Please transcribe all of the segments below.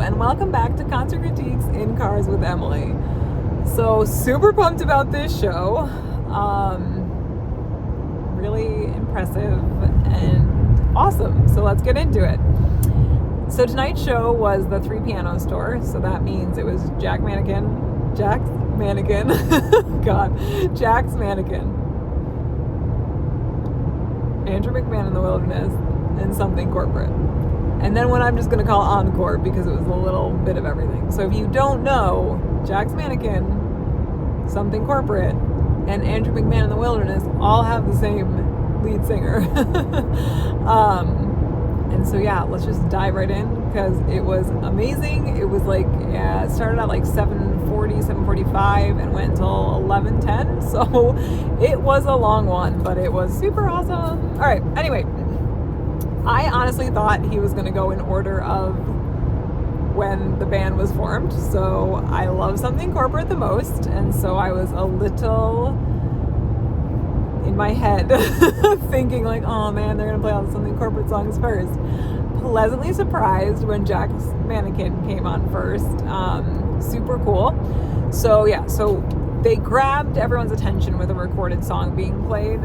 Soooooo, and welcome back to Concert Critiques in Cars with Emily. So super pumped about this show. Really impressive and awesome. So let's get into it. So tonight's show was the 3 Piano store. So that means it was Jack's Mannequin, Andrew McMahon in the Wilderness, and something corporate. And then what I'm just going to call Encore because it was a little bit of everything. So if you don't know, Jack's Mannequin, something corporate, and Andrew McMahon in the Wilderness all have the same lead singer. And so yeah, let's just dive right in because it was amazing. It was like, it started at like 7:45 and went until 11:10. So it was a long one, but it was super awesome. All right, anyway. I honestly thought he was going to go in order of when the band was formed. So I love something corporate the most. And so I was a little in my head thinking like, oh man, they're going to play all the something corporate songs first. Pleasantly surprised when Jack's Mannequin came on first. Super cool. So yeah, so they grabbed everyone's attention with a recorded song being played.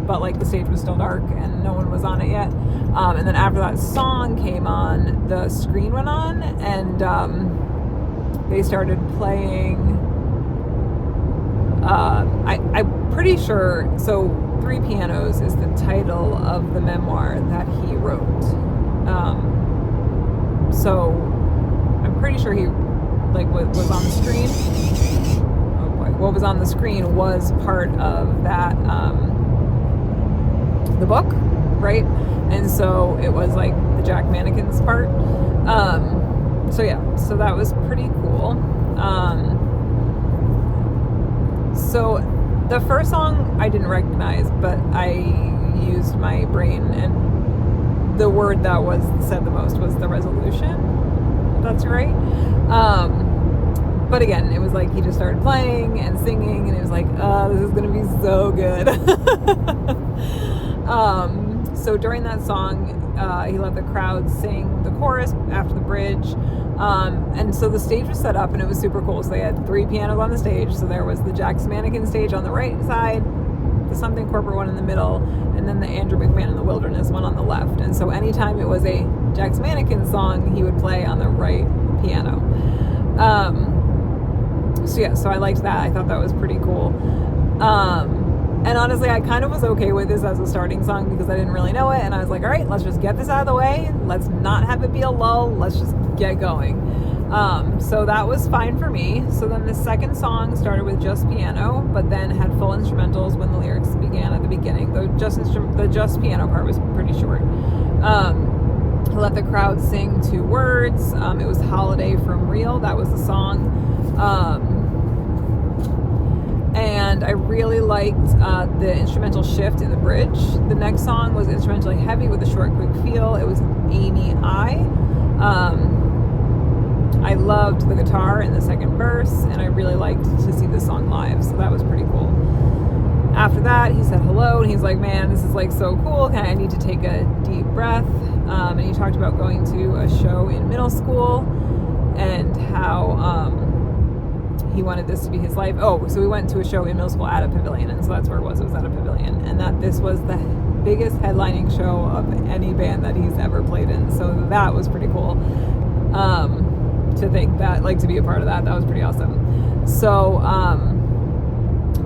But like the stage was still dark and no one was on it yet. And then after that song came on, the screen went on and they started playing. I'm pretty sure, so 3 Pianos is the title of the memoir that he wrote. So I'm pretty sure he like was on the screen. Oh boy, what was on the screen was part of that. The book, right? And so it was like the Jack Mannequin's part. So yeah, so that was pretty cool. So the first song I didn't recognize, but I used my brain, and the word that was said the most was the resolution. That's right. But again, it was like he just started playing and singing, and it was like, this is gonna be so good. So during that song, he let the crowd sing the chorus after the bridge. And so the stage was set up and it was super cool. So they had 3 pianos on the stage. So there was the Jack's Mannequin stage on the right side, the something corporate one in the middle, and then the Andrew McMahon in the Wilderness one on the left. And so anytime it was a Jack's Mannequin song, he would play on the right piano. So yeah, so I liked that. I thought that was pretty cool. And honestly, I kind of was okay with this as a starting song because I didn't really know it. And I was like, all right, let's just get this out of the way. Let's not have it be a lull. Let's just get going. So that was fine for me. So then the second song started with just piano, but then had full instrumentals when the lyrics began at the beginning. The just piano part was pretty short. Let the crowd sing 2 words. It was Holiday from Real. That was the song. And I really liked the instrumental shift in the bridge. The next song was instrumentally heavy with a short, quick feel. It was Amy I. I loved the guitar in the second verse, and I really liked to see the song live, so that was pretty cool. After that, he said hello, and he's like, man, this is like so cool. I need to take a deep breath. And he talked about going to a show in middle school and how he wanted this to be his life. Oh, so we went to a show in middle school at a Pavilion, and so that's where it was. It was at a Pavilion, and that this was the biggest headlining show of any band that he's ever played in. So that was pretty cool. To think that, like, to be a part of that was pretty awesome. So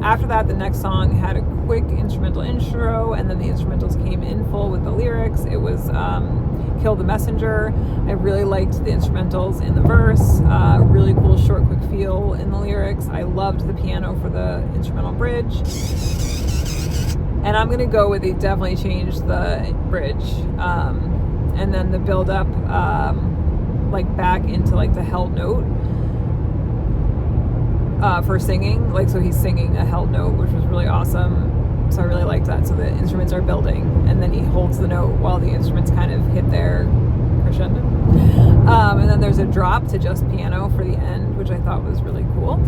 after that, the next song had a quick instrumental intro, and then the instrumentals came in full with the lyrics. It was Kill the Messenger. I really liked the instrumentals in the verse. Really cool short, quick feel in the lyrics. I loved the piano for the instrumental bridge. And I'm gonna go with, they definitely changed the bridge. And then the build up like back into like the held note for singing. Like, so he's singing a held note, which was really awesome. So I really liked that. So the instruments are building, and then he holds the note while the instruments kind of hit their crescendo. And then there's a drop to just piano for the end, which I thought was really cool.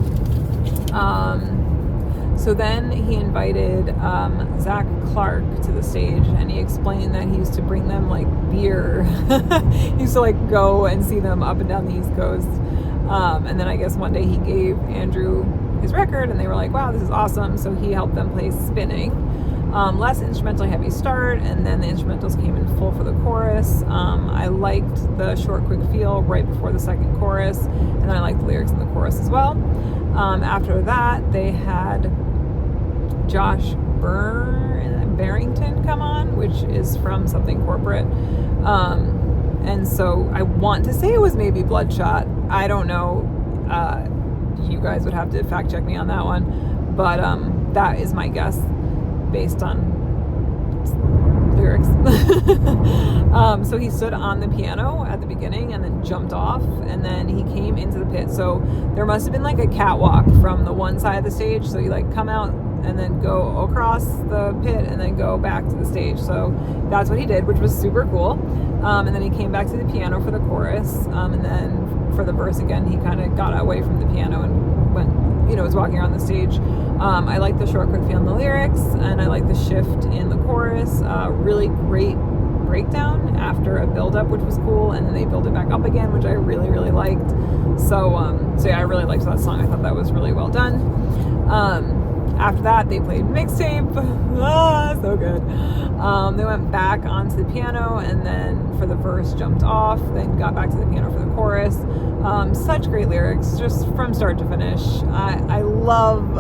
So then he invited Zach Clark to the stage, and he explained that he used to bring them like beer. He used to like go and see them up and down the East Coast. And then I guess one day he gave Andrew his record, and they were like, wow, this is awesome. So he helped them play Spinning. Less instrumental heavy start, and then the instrumentals came in full for the chorus. I liked the short quick feel right before the second chorus, and then I liked the lyrics in the chorus as well. After that, they had Josh Barrington come on, which is from something corporate. And so I want to say it was maybe Bloodshot. I don't know. You guys would have to fact check me on that one. But that is my guess based on lyrics. So he stood on the piano at the beginning and then jumped off, and then he came into the pit. So there must have been like a catwalk from the one side of the stage. So you like come out and then go across the pit and then go back to the stage. So that's what he did, which was super cool. And then he came back to the piano for the chorus. And then for the verse again, he kind of got away from the piano and went, was walking around the stage. I like the short quick feel in the lyrics, and I like the shift in the chorus. Really great breakdown after a build-up, which was cool, and then they build it back up again, which I really, really liked. So yeah, I really liked that song. I thought that was really well done. After that, they played Mixtape. So good. They went back onto the piano, and then for the verse jumped off, then got back to the piano for the chorus. Such great lyrics, just from start to finish. I love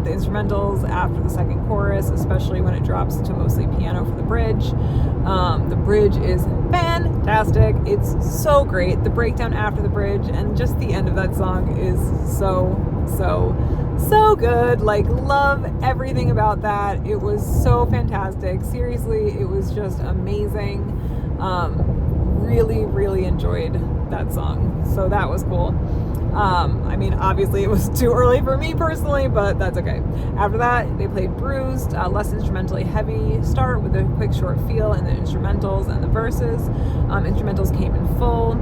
the instrumentals after the second chorus, especially when it drops to mostly piano for the bridge. The bridge is fantastic. It's so great. The breakdown after the bridge and just the end of that song is so good. Like, love everything about that. It was so fantastic. Seriously, it was just amazing. Really, really enjoyed that song. So that was cool. I mean, obviously it was too early for me personally, but that's okay. After that, they played Bruised, less instrumentally heavy start with a quick short feel in the instrumentals and the verses. Instrumentals came in full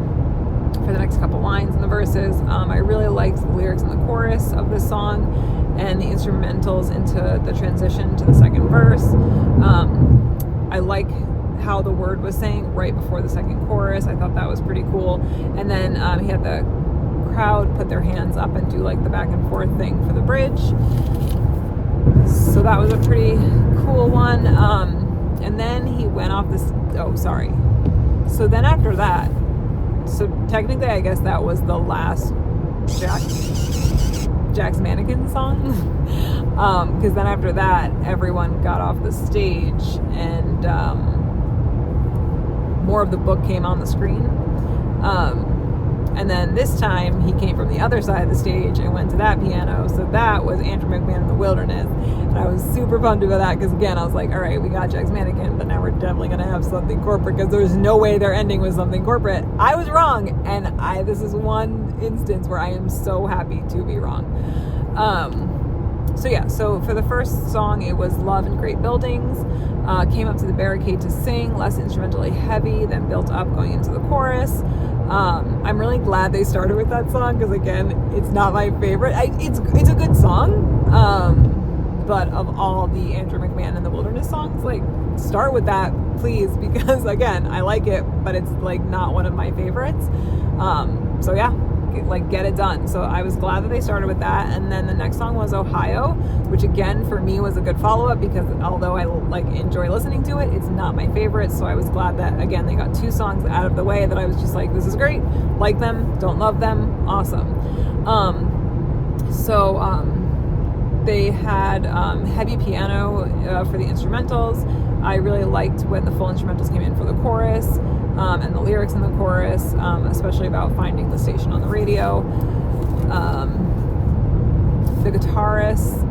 for the next couple lines in the verses. I really liked the lyrics in the chorus of this song and the instrumentals into the transition to the second verse. I like how the word was saying right before the second chorus. I thought that was pretty cool. And then he had the crowd put their hands up and do like the back and forth thing for the bridge. So that was a pretty cool one. And then he went off this. So then after that, so technically I guess that was the last Jack's Mannequin song. Because then after that, everyone got off the stage, and more of the book came on the screen. And then this time he came from the other side of the stage and went to that piano. So that was Andrew McMahon in the Wilderness. And I was super pumped about that because, again, I was like, all right, we got Jack's Mannequin, but now we're definitely going to have something corporate because there's no way they're ending with something corporate. I was wrong. And this is one instance where I am so happy to be wrong. So for the first song, it was Love and Great Buildings. Came up to the barricade to sing, less instrumentally heavy, then built up going into the chorus. I'm really glad they started with that song because, again, it's not my favorite. It's a good song, but of all the Andrew McMahon in the Wilderness songs, like, start with that, please, because, again, I like it, but it's, like, not one of my favorites. So yeah, get it done. So I was glad that they started with that. And then the next song was Ohio, which again for me was a good follow-up because although I enjoy listening to it, it's not my favorite. So I was glad that again they got two songs out of the way that I was just like, this is great, like them, don't love them, awesome. They had heavy piano for the instrumentals. I really liked when the full instrumentals came in for the chorus. And the lyrics in the chorus, especially about finding the station on the radio. The guitarist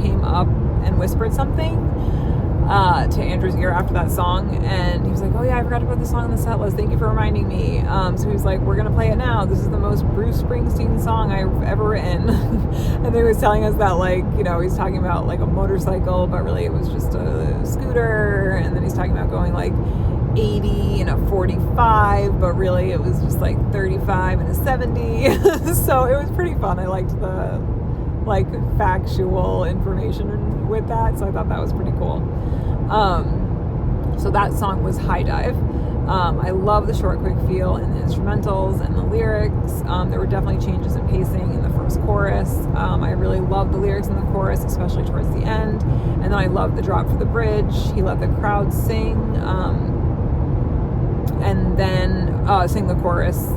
came up and whispered something to Andrew's ear after that song, and he was like, oh yeah, I forgot to put the song on the set list, thank you for reminding me. So he was like, we're gonna play it now, this is the most Bruce Springsteen song I've ever written. And then he was telling us that he's talking about like a motorcycle, but really it was just a scooter, and then he's talking about going like 80 and a 45, but really it was just like 35 and a 70. So it was pretty fun. I liked like factual information with that, so I thought that was pretty cool. So that song was High Dive. I love the short, quick feel in the instrumentals and the lyrics. There were definitely changes in pacing in the first chorus. I really loved the lyrics in the chorus, especially towards the end. And then I loved the drop for the bridge. He let the crowd sing, and then sing the chorus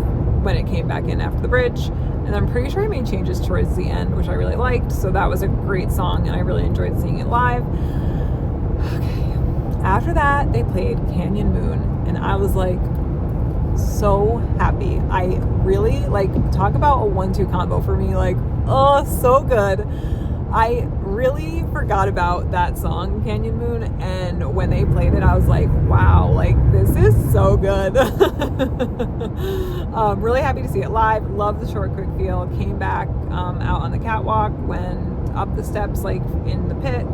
when it came back in after the bridge. And I'm pretty sure he made changes towards the end, which I really liked. So that was a great song, and I really enjoyed seeing it live. Okay. After that, they played Canyon Moon, and I was like so happy. I really talk about a 1-2 combo for me. Oh, so good. I really forgot about that song, Canyon Moon, and when they played it, I was like, wow, this is so good. Really happy to see it live. Love the short, quick feel. Came back out on the catwalk, went up the steps in the pit,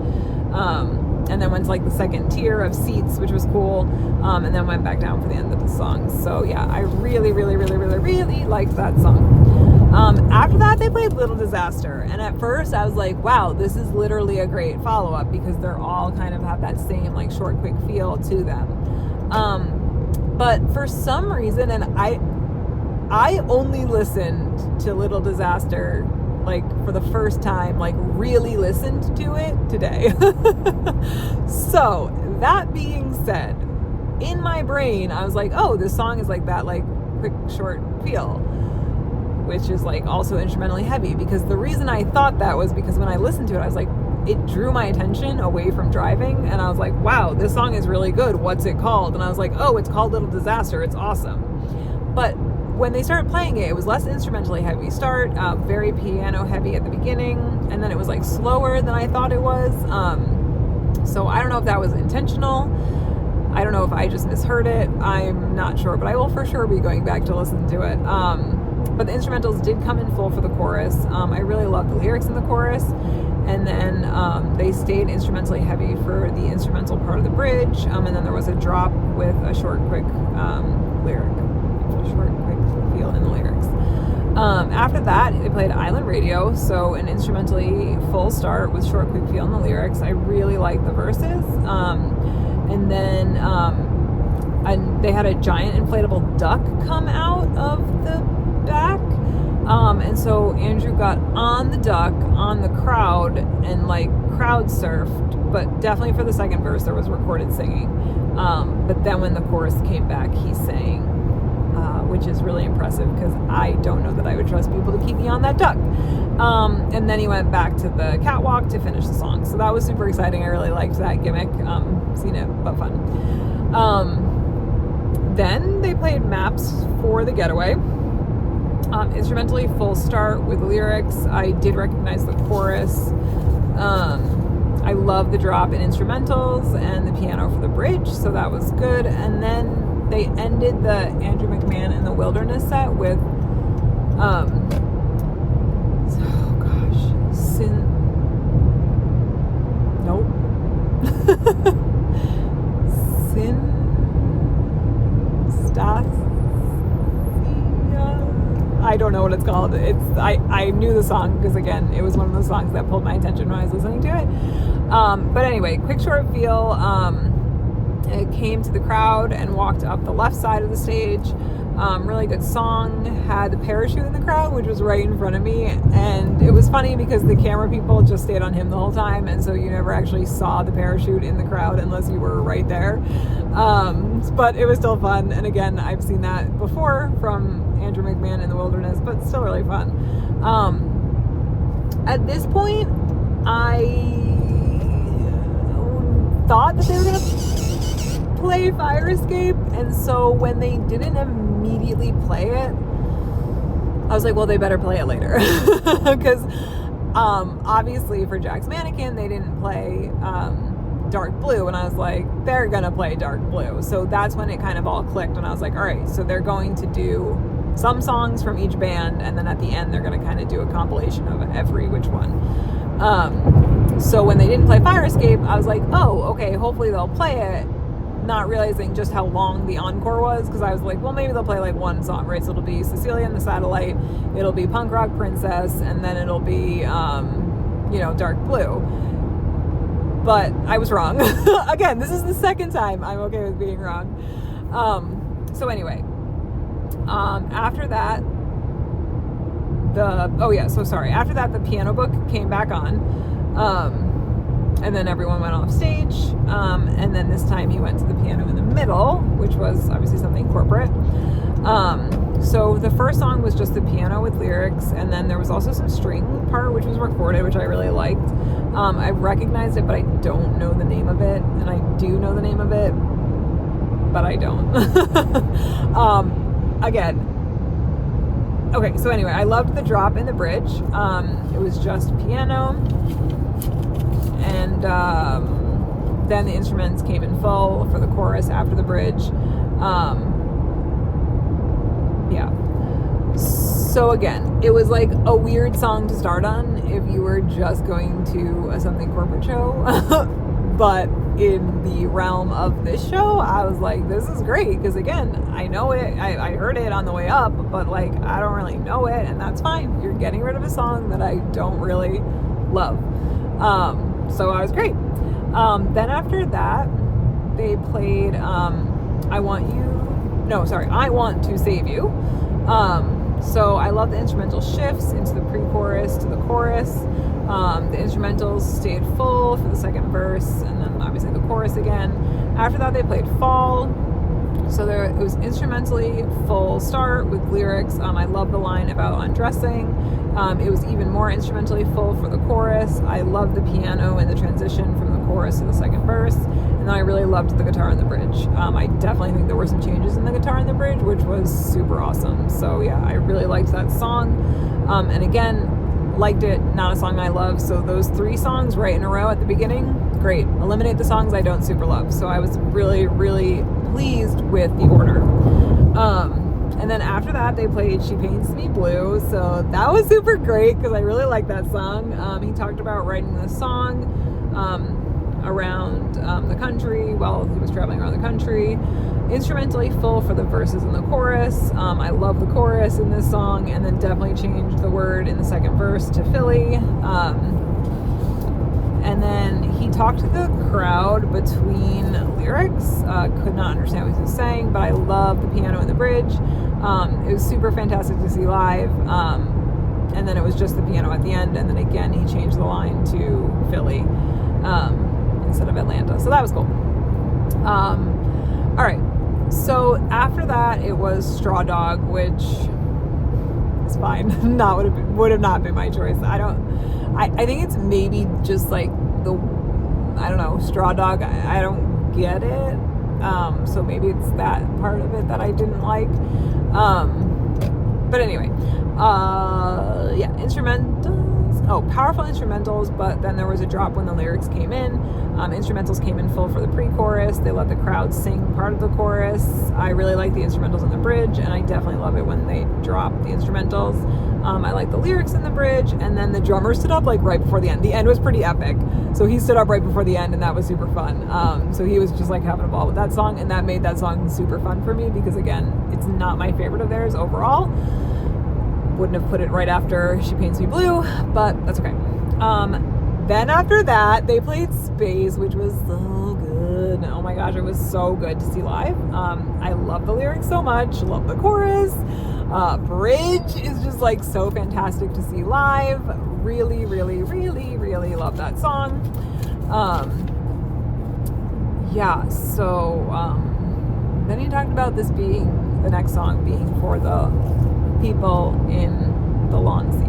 and then went to the second tier of seats, which was cool, and then went back down for the end of the song. So yeah, I really, really, really, really, really liked that song. After that, they played Little Disaster, and at first I was like, wow, this is literally a great follow-up, because they're all kind of have that same short, quick feel to them. But for some reason, and I only listened to Little Disaster for the first time, really listened to it today. So that being said, in my brain I was like, oh, this song is that quick short feel, which is also instrumentally heavy, because the reason I thought that was because when I listened to it, I was like, it drew my attention away from driving, and I was like, wow, this song is really good, what's it called? And I was like, oh, it's called Little Disaster, it's awesome. But when they started playing it, it was less instrumentally heavy start, very piano heavy at the beginning, and then it was slower than I thought it was. So I don't know if that was intentional. I don't know if I just misheard it. I'm not sure, but I will for sure be going back to listen to it. But the instrumentals did come in full for the chorus. I really loved the lyrics in the chorus. And then they stayed instrumentally heavy for the instrumental part of the bridge. And then there was a drop with a short, quick lyric. Short, quick feel in the lyrics. After that, they played Island Radio, so an instrumentally full start with short, quick feel in the lyrics. I really liked the verses. And then and they had a giant inflatable duck come out of the back. And so Andrew got on the duck, on the crowd, and crowd surfed, but definitely for the second verse there was recorded singing. But then when the chorus came back, he sang, which is really impressive, because I don't know that I would trust people to keep me on that duck. And then he went back to the catwalk to finish the song. So that was super exciting. I really liked that gimmick. Seen it, but fun. Then they played Maps for the Getaway. Instrumentally full start with lyrics. I did recognize the chorus. I love the drop in instrumentals and the piano for the bridge, so that was good. And then they ended the Andrew McMahon in the Wilderness set with I don't know what it's called. I knew the song because, again, it was one of the songs that pulled my attention when I was listening to it. But anyway, quick short feel. It came to the crowd and walked up the left side of the stage. Really good song. Had the parachute in the crowd, which was right in front of me, and it was funny because the camera people just stayed on him the whole time, and so you never actually saw the parachute in the crowd unless you were right there. But it was still fun, and again, I've seen that before from Andrew McMahon in the Wilderness, but still really fun. At this point, I thought that they were gonna play Fire Escape, and so when they didn't immediately play it, I was like, well, they better play it later. Because obviously for Jack's Mannequin they didn't play Dark Blue, and I was like, they're gonna play Dark Blue. So that's when it kind of all clicked, and I was like, all right, so they're going to do some songs from each band, and then at the end they're gonna kind of do a compilation of every which one. So when they didn't play Fire Escape, I was like, oh, okay, hopefully they'll play it, not realizing just how long the encore was, because I was like, well, maybe they'll play like one song, right? So it'll be Cecilia and the Satellite, it'll be Punk Rock Princess, and then it'll be, Dark Blue. But I was wrong. Again, this is the second time I'm okay with being wrong. So anyway, after that, after that, the piano book came back on, and then everyone went off stage, and then this time he went to the piano in the middle, which was obviously something corporate. So the first song was just the piano with lyrics, and then there was also some string part which was recorded, which I really liked. I recognized it, but I don't know the name of it, and I do know the name of it, but I don't. Okay, so anyway, I loved the drop in the bridge. It was just piano, and then the instruments came in full for the chorus after the bridge. So again, it was like a weird song to start on if you were just going to a something corporate show. But in the realm of this show, I was like, this is great, because again, I know it, I heard it on the way up, but like, I don't really know it, and that's fine. You're getting rid of a song that I don't really love. So I was great. Then after that, they played I Want to Save You. So I love the instrumental shifts into the pre-chorus to the chorus. The instrumentals stayed full for the second verse, and then obviously the chorus again. After that, they played Fall. So it was instrumentally full start with lyrics. I love the line about undressing. It was even more instrumentally full for the chorus. I loved the piano and the transition from the chorus to the second verse. And then I really loved the guitar in the bridge. I definitely think there were some changes in the guitar in the bridge, which was super awesome. So yeah, I really liked that song. And again, liked it, not a song I love. So those 3 songs right in a row at the beginning, great. Eliminate the songs I don't super love. So I was really, really pleased with the order. And then after that, they played She Paints Me Blue. So that was super great, because I really like that song. He talked about writing the song around the country while he was traveling around the country. Instrumentally full for the verses and the chorus. I love the chorus in this song, and then definitely changed the word in the second verse to Philly. And then he talked to the crowd between lyrics. Could not understand what he was saying, but I love the piano in the bridge. It was super fantastic to see live. And then it was just the piano at the end, and then again he changed the line to Philly instead of Atlanta. So that was cool. All right. So after that, it was Straw Dog, which is fine. Would have not been my choice. I think it's maybe just like Straw Dog. I don't get it. So maybe it's that part of it that I didn't like. But anyway, instrumentals. Oh, powerful instrumentals, but then there was a drop when the lyrics came in. Instrumentals came in full for the pre-chorus. They let the crowd sing part of the chorus. I really like the instrumentals in the bridge, and I definitely love it when they drop the instrumentals. I like the lyrics in the bridge, and then the drummer stood up like right before the end. The end was pretty epic, so he stood up right before the end, and that was super fun. So he was just like having a ball with that song, and that made that song super fun for me, because again, it's not my favorite of theirs overall. Wouldn't have put it right after She Paints Me Blue, but that's okay. Then after that, they played Space, which was so good. Oh my gosh, it was so good to see live. I love the lyrics so much, love the chorus. Bridge is just like so fantastic to see live. Really, really, really, really love that song. Then he talked about this being, the next song being for the people in the lawn seats.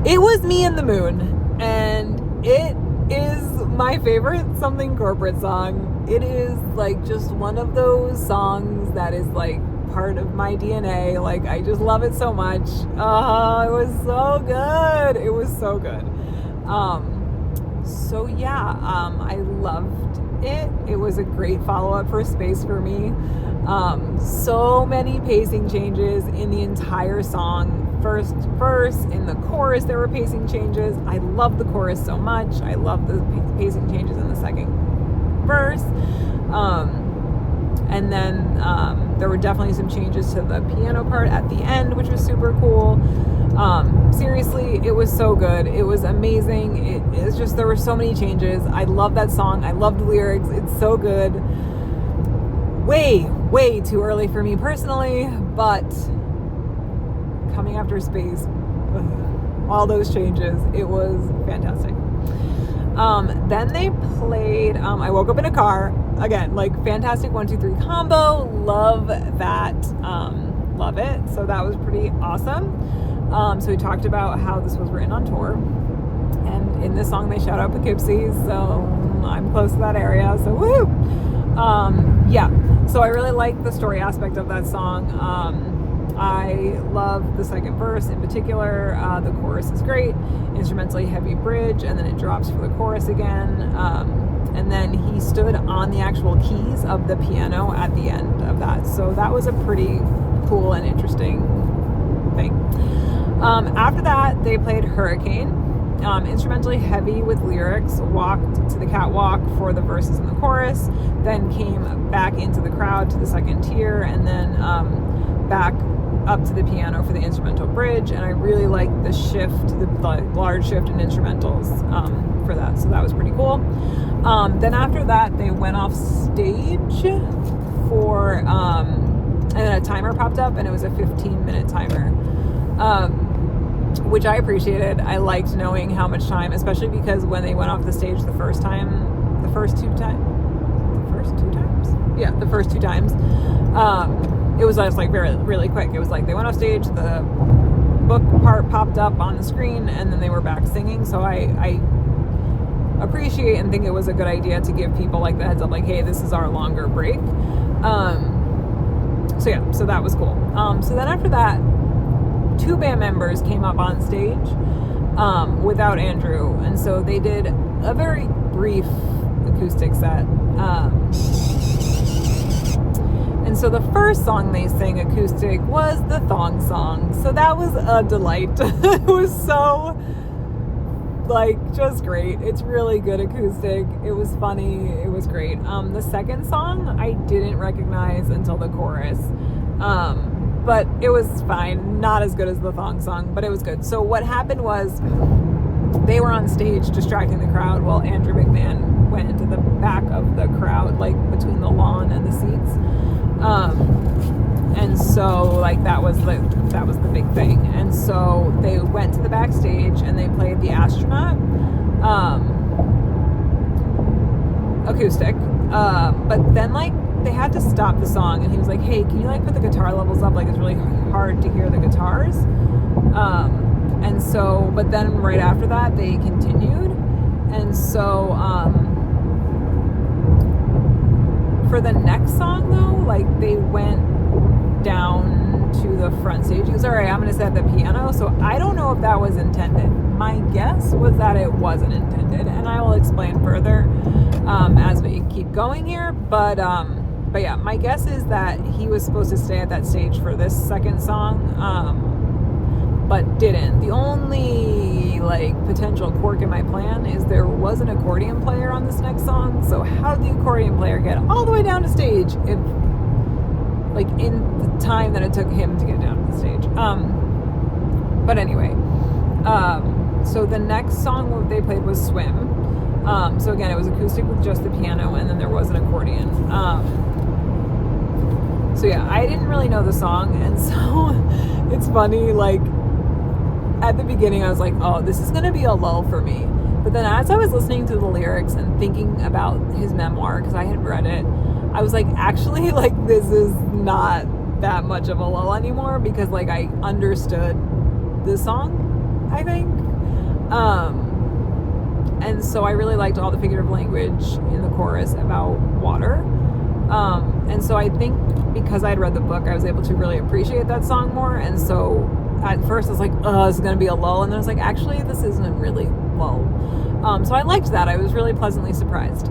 It was Me and the Moon, and it is my favorite Something Corporate song. It is like just one of those songs that is like part of my DNA. Like, I just love it so much. It was so good. It was so good. I loved it. It was a great follow-up for Space for me. So many pacing changes in the entire song. First verse, in the chorus there were pacing changes. I love the chorus so much. I love the pacing changes in the second verse. And then there were definitely some changes to the piano part at the end, which was super cool. Seriously, it was so good. It was amazing. It's just, there were so many changes. I love that song. I love the lyrics. It's so good. Way too early for me personally, but coming after Space, all those changes, it was fantastic. Then they played, I woke up in a car, again, like fantastic 1, 2, 3 combo, love that, love it, so that was pretty awesome. So we talked about how this was written on tour, and in this song they shout out Poughkeepsie, so I'm close to that area, so woo! Yeah, so I really like the story aspect of that song. I love the second verse in particular. The chorus is great, instrumentally heavy bridge, and then it drops for the chorus again. And then he stood on the actual keys of the piano at the end of that. So that was a pretty cool and interesting thing. After that, they played Hurricane. Instrumentally heavy with lyrics, walked to the catwalk for the verses and the chorus, then came back into the crowd to the second tier, and then back up to the piano for the instrumental bridge. And I really liked the shift, the large shift in instrumentals for that, so that was pretty cool. Then after that, they went off stage for and then a timer popped up, and it was a 15-minute timer, which I appreciated. I liked knowing how much time, especially because when they went off the stage the first two times, it was just like really quick. It was like they went off stage, the book part popped up on the screen, and then they were back singing. So I appreciate and think it was a good idea to give people like the heads up, like, hey, this is our longer break. So yeah, so that was cool. So then after that, 2 band members came up on stage without Andrew, and so they did a very brief acoustic set. And so the first song they sang acoustic was the Thong Song. So that was a delight. It was so, like, just great. It's really good acoustic. It was funny. It was great. The second song I didn't recognize until the chorus. But it was fine. Not as good as the Thong Song, but it was good. So what happened was they were on stage distracting the crowd while Andrew McMahon went into the back of the crowd, like between the lawn and the seats. And so like that was the big thing. And so they went to the backstage and they played The Astronaut acoustic. But then like they had to stop the song, and he was like, hey, can you like put the guitar levels up? Like it's really hard to hear the guitars. And so, but then right after that they continued. And so for the next song though, like they went down to the front stage. He goes, all right, I'm going to set the piano. So I don't know if that was intended. My guess was that it wasn't intended, and I will explain further as we keep going here. But yeah, my guess is that he was supposed to stay at that stage for this second song, but didn't. The only like potential quirk in my plan is there was an accordion player on this next song. So how did the accordion player get all the way down to stage if, like, in the time that it took him to get down to the stage? But anyway, so the next song they played was Swim. So again, it was acoustic with just the piano, and then there was an accordion. So yeah, I didn't really know the song, and so it's funny, like, at the beginning I was like, oh, this is gonna be a lull for me. But then as I was listening to the lyrics and thinking about his memoir, because I had read it, I was like, actually, like, this is not that much of a lull anymore, because like I understood the song, I think. And so I really liked all the figurative language in the chorus about water. And so I think because I'd read the book, I was able to really appreciate that song more. And so at first I was like, oh, this is going to be a lull. And then I was like, actually, this isn't really lull. So I liked that. I was really pleasantly surprised.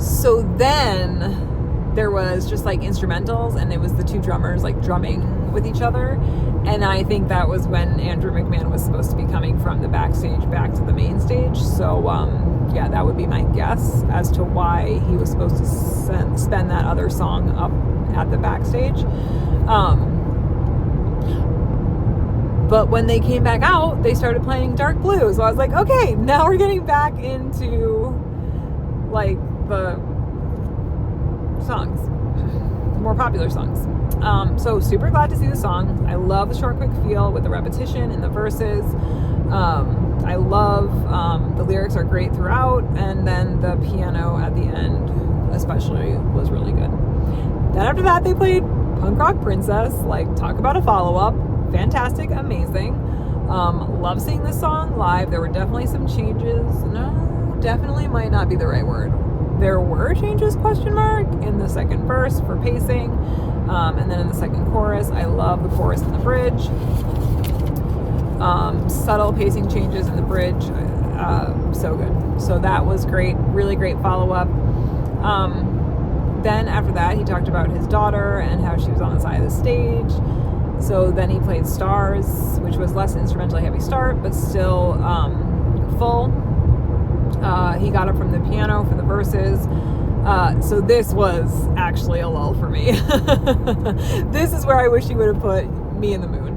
So then there was just like instrumentals, and it was the two drummers like drumming with each other. And I think that was when Andrew McMahon was supposed to be coming from the backstage back to the main stage. So yeah, that would be my guess as to why he was supposed to spend that other song up at the backstage. But when they came back out, they started playing Dark Blue. So I was like, okay, now we're getting back into like the songs, more popular songs. So super glad to see the song. I love the short, quick feel with the repetition in the verses. I love the lyrics are great throughout, and then the piano at the end especially was really good. Then after that, they played Punk Rock Princess. Like, talk about a follow-up. Fantastic, amazing. Love seeing this song live. There were definitely some changes. No, definitely might not be the right word. There were changes, question mark, in the second verse for pacing. And then in the second chorus, I love the chorus and the bridge. Subtle pacing changes in the bridge. So good. So that was great. Really great follow-up. Then after that, he talked about his daughter and how she was on the side of the stage. So then he played Stars, which was less instrumentally heavy start, but still full. He got up from the piano for the verses. So this was actually a lull for me. This is where I wish he would have put Me in the Moon,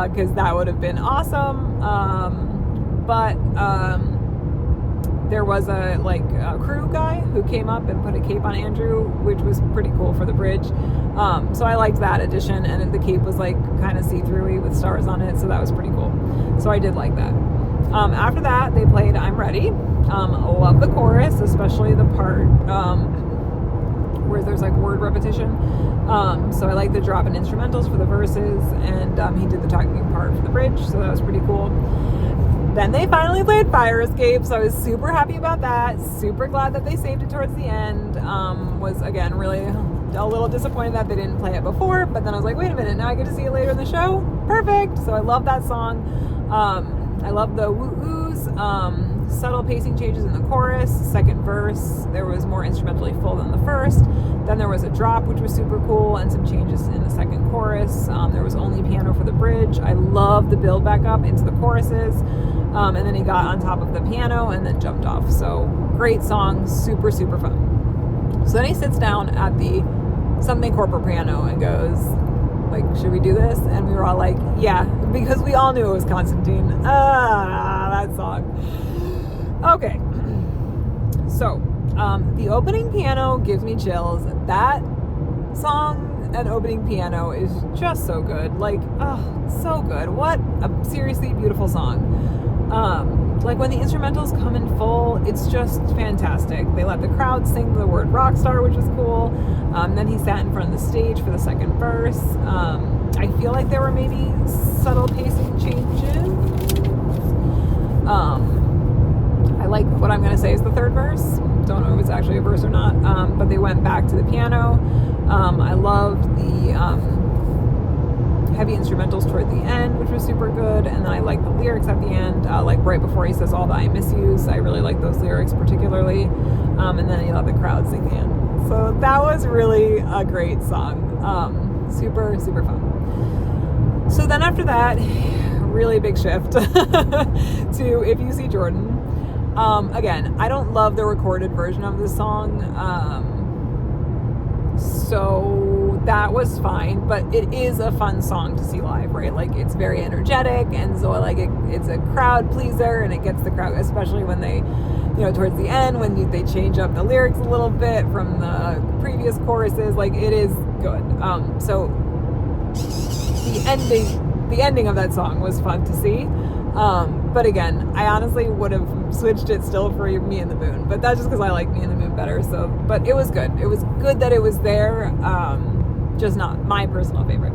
because that would have been awesome. But there was a crew guy who came up and put a cape on Andrew, which was pretty cool for the bridge. So I liked that addition, and the cape was like kind of see-through-y with stars on it, so that was pretty cool. So I did like that. After that, they played I'm Ready. Love the chorus, especially the part where there's like word repetition. So I like the drop in instrumentals for the verses, and he did the talking part for the bridge, so that was pretty cool. Then they finally played Fire Escape, so I was super happy about that. Super glad that they saved it towards the end. Was, again, really a little disappointed that they didn't play it before, but then I was like, wait a minute, now I get to see it later in the show? Perfect! So I love that song. I love the woo-oos, subtle pacing changes in the chorus. Second verse, there was more instrumentally full than the first. Then there was a drop, which was super cool, and some changes in the second chorus. There was only piano for the bridge. I love the build back up into the choruses. And then he got on top of the piano and then jumped off. So great song, super, super fun. So then he sits down at the something corporate piano and goes, like, should we do this? And we were all like, yeah, because we all knew it was Constantine. That song. Okay. So, the opening piano gives me chills. That song and opening piano is just so good. Like, oh, so good. What a seriously beautiful song. Like when the instrumentals come in full, it's just fantastic. They let the crowd sing the word rockstar, which was cool. Then he sat in front of the stage for the second verse. I feel like there were maybe subtle pacing changes. I like what I'm going to say is the third verse. Don't know if it's actually a verse or not. But they went back to the piano. I loved the heavy instrumentals toward the end, which was super good, and then I like the lyrics at the end, like right before he says all the I miss yous. I really like those lyrics particularly, and then he let the crowd sing the end. So that was really a great song. Super, super fun. So then after that, really big shift to If You See Jordan. Again, I don't love the recorded version of this song, so that was fine, but it is a fun song to see live, right? Like, it's very energetic, and so like it's a crowd pleaser, and it gets the crowd, especially when they, towards the end, when they change up the lyrics a little bit from the previous choruses. Like, it is good. So the ending of that song was fun to see. But again, I honestly would have switched it still for Me in the Moon, but that's just because I like Me in the Moon better. So, but it was good. It was good that it was there. Just not my personal favorite.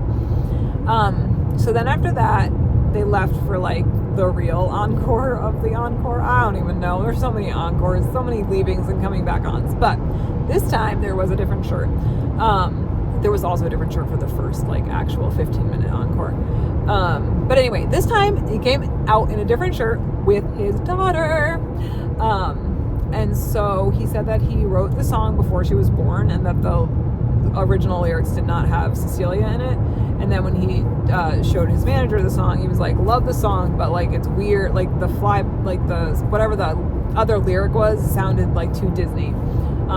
So then after that, they left for like the real encore of the encore. I don't even know. There's so many encores, so many leavings and coming back ons. But this time there was a different shirt. There was also a different shirt for the first like actual 15-minute encore. But anyway, this time he came out in a different shirt with his daughter. And so he said that he wrote the song before she was born, and that the original lyrics did not have Cecilia in it. And then when he showed his manager the song, he was like, love the song, but like it's weird, like the whatever the other lyric was sounded like too Disney.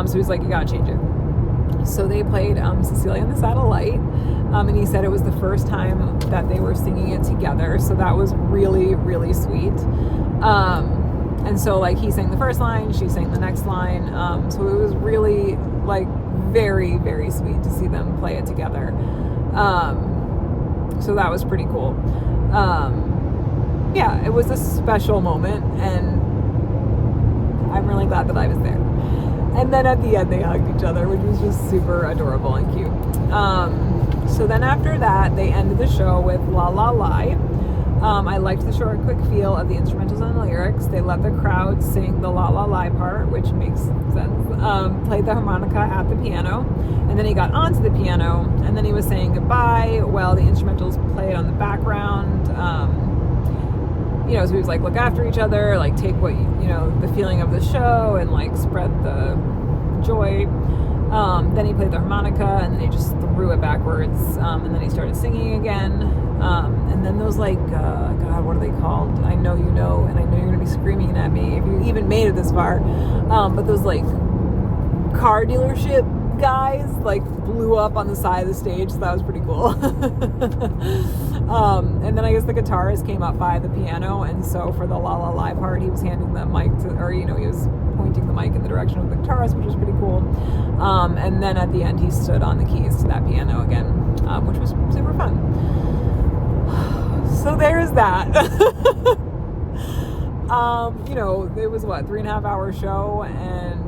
So he's like, you gotta change it. So they played Cecilia and the Satellite, and he said it was the first time that they were singing it together, so that was really, really sweet. And so like he sang the first line, she sang the next line, so it was really like very, very sweet to see them play it together. So that was pretty cool. Yeah, it was a special moment, and I'm really glad that I was there. And then at the end they hugged each other, which was just super adorable and cute. So then after that, they ended the show with La La Lie. I liked the short, quick feel of the instrumentals and the lyrics. They let the crowd sing the La La Lie part, which makes sense. Played the harmonica at the piano, and then he got onto the piano, and then he was saying goodbye while the instrumentals played on the background. So he was like, look after each other, like take what, the feeling of the show and like spread the joy. Then he played the harmonica, and then he just threw it backwards, and then he started singing again. And then those like, God, what are they called? I know you know, and I know you're going to be screaming at me if you even made it this far. But those like car dealership guys like blew up on the side of the stage, so that was pretty cool. And then I guess the guitarist came up by the piano, and so for the La La Lie part, he was handing the mic he was pointing the mic in the direction of the guitarist, which was pretty cool. And then at the end, he stood on the keys to that piano again, which was super fun. So there's that. It was 3.5 hour show, and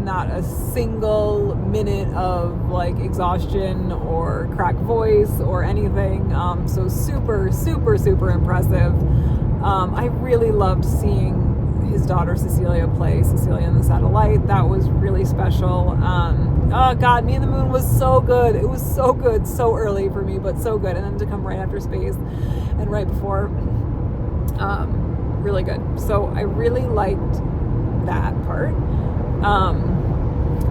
not a single minute of like exhaustion or cracked voice or anything. So super, super, super impressive. I really loved seeing his daughter Cecilia play Cecilia and the Satellite. That was really special. Oh God, Me and the Moon was so good. It was so good, so early for me, but so good. And then to come right after Space and right before, really good. So I really liked that part.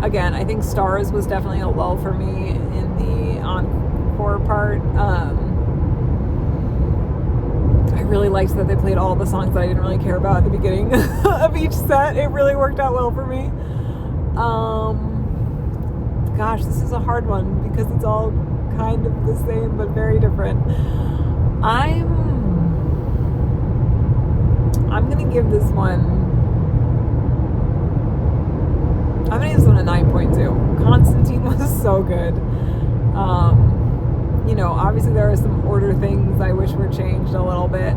Again, I think Stars was definitely a lull for me in the encore part. I really liked that they played all the songs that I didn't really care about at the beginning of each set. It really worked out well for me. Gosh, this is a hard one because it's all kind of the same but very different. I'm gonna give this one. I'm gonna give this one a 9.2. Constantine was so good. Obviously there are some order things I wish were changed a little bit.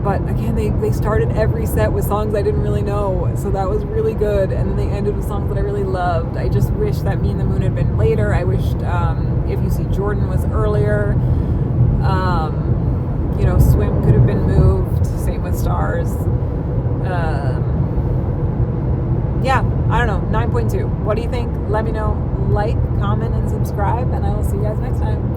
But again, they started every set with songs I didn't really know, so that was really good. And then they ended with songs that I really loved. I just wish that Me and the Moon had been later. I wished If You See Jordan was earlier. Swim could have been moved. Same with Stars. Yeah, I don't know, 9.2. What do you think? Let me know. Like, comment, and subscribe, and I will see you guys next time.